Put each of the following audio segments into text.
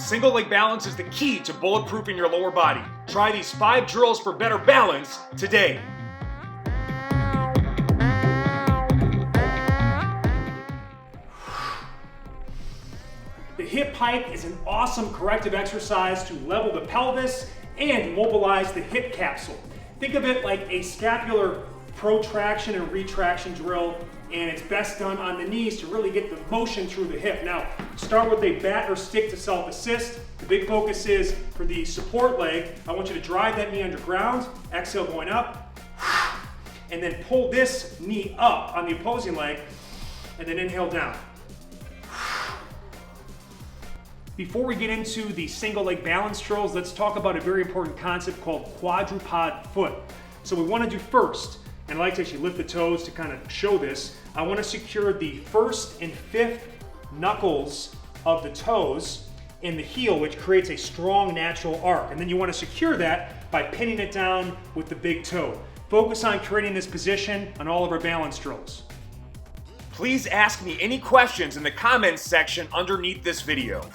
Single leg balance is the key to bulletproofing your lower body. Try these 5 drills for better balance today. The hip hike is an awesome corrective exercise to level the pelvis and mobilize the hip capsule. Think of it like a scapular protraction and retraction drill, and it's best done on the knees to really get the motion through the hip. Now, start with a bat or stick to self-assist. The big focus is for the support leg, I want you to drive that knee underground, exhale going up, and then pull this knee up on the opposing leg, and then inhale down. Before we get into the single leg balance drills, let's talk about a very important concept called quadruped foot. So we want to do first, and I like to actually lift the toes to kind of show this, I want to secure the first and fifth knuckles of the toes in the heel, which creates a strong natural arc. And then you want to secure that by pinning it down with the big toe. Focus on creating this position on all of our balance drills. Please ask me any questions in the comments section underneath this video.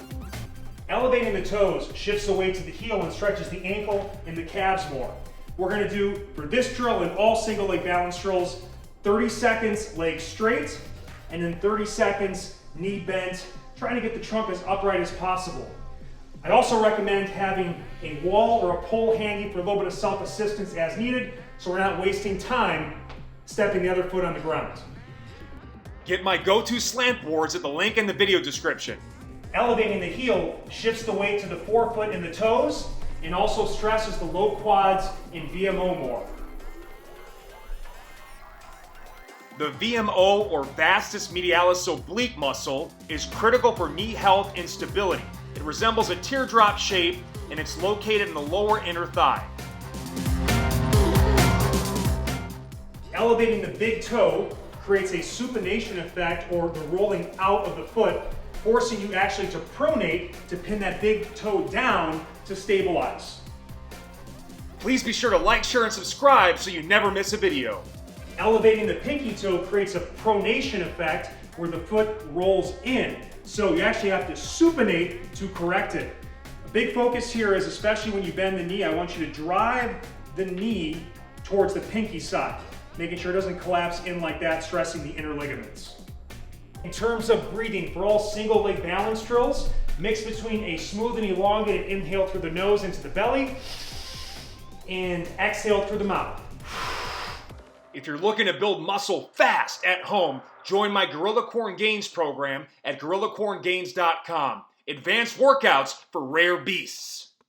Elevating the toes shifts the weight to the heel and stretches the ankle and the calves more. We're going to do, for this drill and all single leg balance drills, 30 seconds legs straight, and then 30 seconds knee bent, trying to get the trunk as upright as possible. I'd also recommend having a wall or a pole handy for a little bit of self-assistance as needed, so we're not wasting time stepping the other foot on the ground. Get my go-to slant boards at the link in the video description. Elevating the heel shifts the weight to the forefoot and the toes, and also stresses the low quads and VMO more. The VMO, or vastus medialis oblique muscle, is critical for knee health and stability. It resembles a teardrop shape, and it's located in the lower inner thigh. Elevating the big toe creates a supination effect, or the rolling out of the foot, forcing you actually to pronate to pin that big toe down to stabilize. Please be sure to like, share, and subscribe so you never miss a video. Elevating the pinky toe creates a pronation effect where the foot rolls in. So you actually have to supinate to correct it. A big focus here is, especially when you bend the knee, I want you to drive the knee towards the pinky side, making sure it doesn't collapse in like that, stressing the inner ligaments. In terms of breathing, for all single leg balance drills, mix between a smooth and elongated inhale through the nose into the belly and exhale through the mouth. If you're looking to build muscle fast at home, join my Gorilla Corn Gains program at gorillacorngains.com. Advanced workouts for rare beasts.